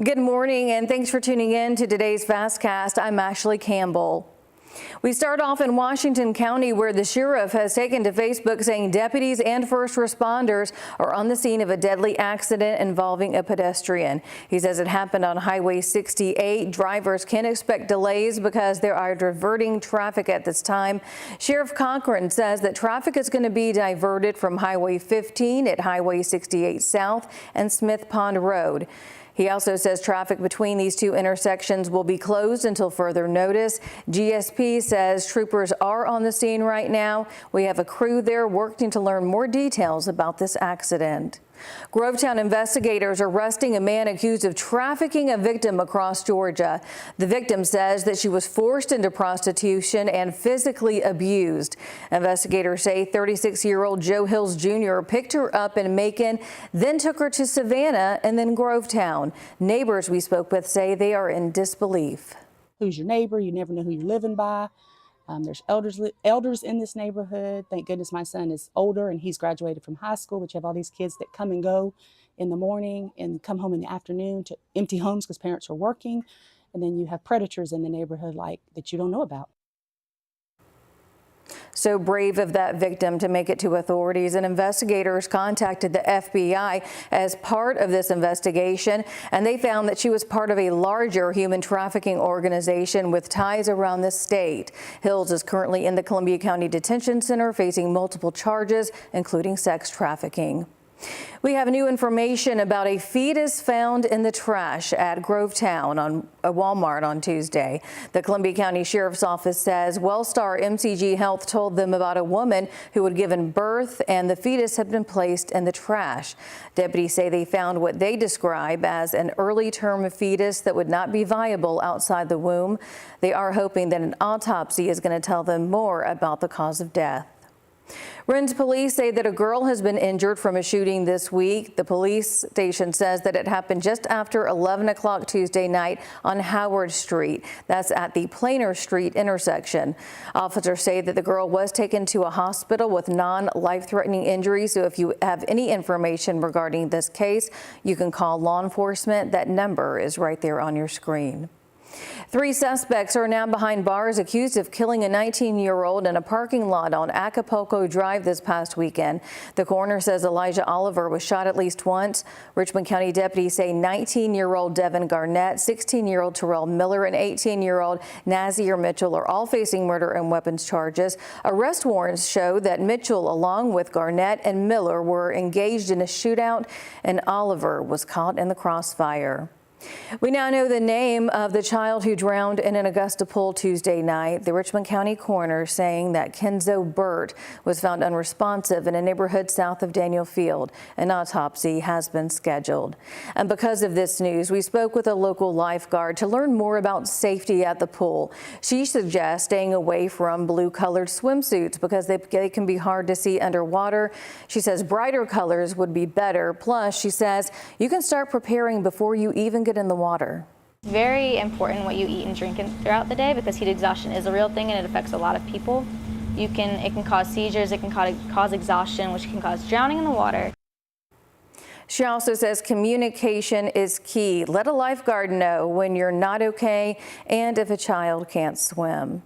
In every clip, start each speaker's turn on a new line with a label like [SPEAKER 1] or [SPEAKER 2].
[SPEAKER 1] Good morning and thanks for tuning in to today's FastCast. I'm Ashley Campbell. We start off in Washington County, where the sheriff has taken to Facebook saying deputies and first responders are on the scene of a deadly accident involving a pedestrian. He says it happened on Highway 68. Drivers can expect delays because they are diverting traffic at this time. Sheriff Cochran says that traffic is going to be diverted from Highway 15 at Highway 68 South and Smith Pond Road. He also says traffic between these two intersections will be closed until further notice. GSP says troopers are on the scene right now. We have a crew there working to learn more details about this accident. Grovetown investigators are arresting a man accused of trafficking a victim across Georgia. The victim says that she was forced into prostitution and physically abused. Investigators say 36-year-old Joe Hills Jr. picked her up in Macon, then took her to Savannah and then Grovetown. Neighbors we spoke with say they are in disbelief.
[SPEAKER 2] Who's your neighbor? You never know who you're living by. There's elders in this neighborhood. Thank goodness my son is older and he's graduated from high school, but you have all these kids that come and go in the morning and come home in the afternoon to empty homes because parents are working. And then you have predators in the neighborhood that you don't know about.
[SPEAKER 1] So brave of that victim to make it to authorities, and investigators contacted the FBI as part of this investigation, and they found that she was part of a larger human trafficking organization with ties around the state. Hills is currently in the Columbia County Detention Center facing multiple charges, including sex trafficking. We have new information about a fetus found in the trash at Grovetown on a Walmart on Tuesday. The Columbia County Sheriff's Office says Wellstar MCG Health told them about a woman who had given birth and the fetus had been placed in the trash. Deputies say they found what they describe as an early term fetus that would not be viable outside the womb. They are hoping that an autopsy is going to tell them more about the cause of death. Rennes police say that a girl has been injured from a shooting this week. The police station says that it happened just after 11 o'clock Tuesday night on Howard Street. That's at the Plainer Street intersection. Officers say that the girl was taken to a hospital with non-life-threatening injuries. So if you have any information regarding this case, you can call law enforcement. That number is right there on your screen. 3 suspects are now behind bars accused of killing a 19-year-old in a parking lot on Acapulco Drive this past weekend. The coroner says Elijah Oliver was shot at least once. Richmond County deputies say 19-year-old Devin Garnett, 16-year-old Terrell Miller, and 18-year-old Nazir Mitchell are all facing murder and weapons charges. Arrest warrants show that Mitchell, along with Garnett and Miller, were engaged in a shootout, and Oliver was caught in the crossfire. We now know the name of the child who drowned in an Augusta pool Tuesday night. The Richmond County coroner saying that Kenzo Burt was found unresponsive in a neighborhood south of Daniel Field. An autopsy has been scheduled. And because of this news, we spoke with a local lifeguard to learn more about safety at the pool. She suggests staying away from blue-colored swimsuits because they can be hard to see underwater. She says brighter colors would be better. Plus, she says you can start preparing before you even get in the water.
[SPEAKER 3] Very important what you eat and drink throughout the day, because heat exhaustion is a real thing and it affects a lot of people. It can cause seizures, it can cause exhaustion, which can cause drowning in the water.
[SPEAKER 1] She also says communication is key. Let a lifeguard know when you're not okay and if a child can't swim.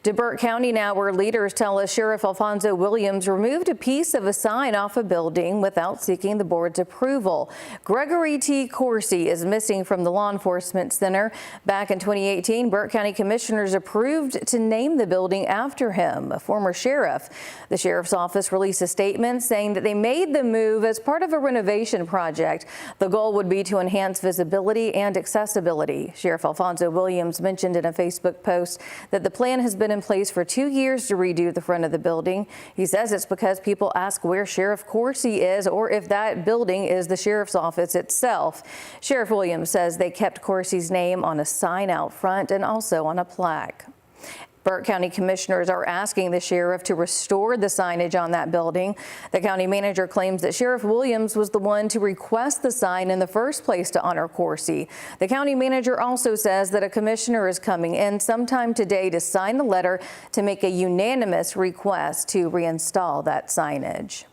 [SPEAKER 1] To Burke County now, where leaders tell us Sheriff Alfonso Williams removed a piece of a sign off a building without seeking the board's approval. Gregory T. Coursey is missing from the law enforcement center. Back in 2018, Burke County commissioners approved to name the building after him, a former sheriff. The sheriff's office released a statement saying that they made the move as part of a renovation project. The goal would be to enhance visibility and accessibility. Sheriff Alfonso Williams mentioned in a Facebook post that the plan has been in place for 2 years to redo the front of the building. He says it's because people ask where Sheriff Coursey is or if that building is the sheriff's office itself. Sheriff Williams says they kept Coursey's name on a sign out front and also on a plaque. Burke County commissioners are asking the sheriff to restore the signage on that building. The county manager claims that Sheriff Williams was the one to request the sign in the first place to honor Coursey. The county manager also says that a commissioner is coming in sometime today to sign the letter to make a unanimous request to reinstall that signage.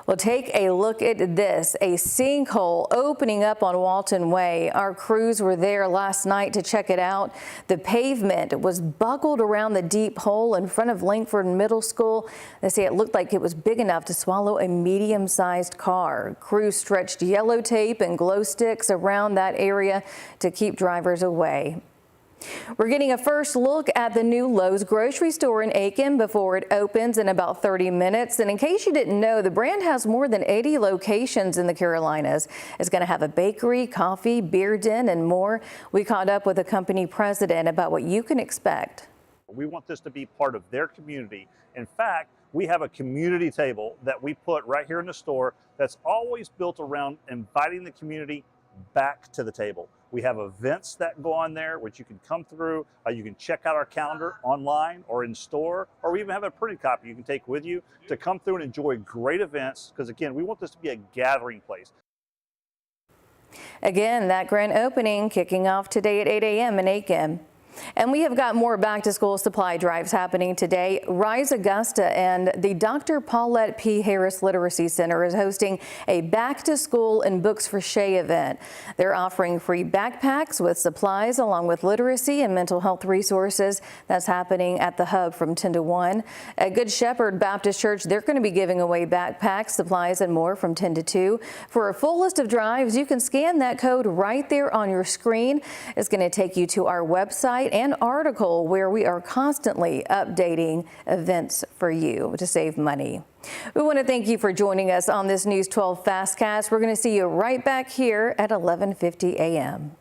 [SPEAKER 1] Well, take a look at this, a sinkhole opening up on Walton Way. Our crews were there last night to check it out. The pavement was buckled around the deep hole in front of Langford Middle School. They say it looked like it was big enough to swallow a medium-sized car. Crews stretched yellow tape and glow sticks around that area to keep drivers away. We're getting a first look at the new Lowe's grocery store in Aiken before it opens in about 30 minutes. And in case you didn't know, the brand has more than 80 locations in the Carolinas. It's going to have a bakery, coffee, beer den, and more. We caught up with the company president about what you can expect.
[SPEAKER 4] We want this to be part of their community. In fact, we have a community table that we put right here in the store that's always built around inviting the community back to the table. We have events that go on there, which you can come through. You can check out our calendar online or in store, or we even have a printed copy you can take with you to come through and enjoy great events. Because again, we want this to be a gathering place.
[SPEAKER 1] Again, that grand opening kicking off today at 8 a.m. in Aiken. And we have got more back-to-school supply drives happening today. Rise Augusta and the Dr. Paulette P. Harris Literacy Center is hosting a back-to-school and books for Shay event. They're offering free backpacks with supplies along with literacy and mental health resources. That's happening at the Hub from 10 to 1. At Good Shepherd Baptist Church, they're going to be giving away backpacks, supplies, and more from 10 to 2. For a full list of drives, you can scan that code right there on your screen. It's going to take you to our website and article where we are constantly updating events for you to save money. We want to thank you for joining us on this News 12 FastCast. We're going to see you right back here at 11:50 a.m.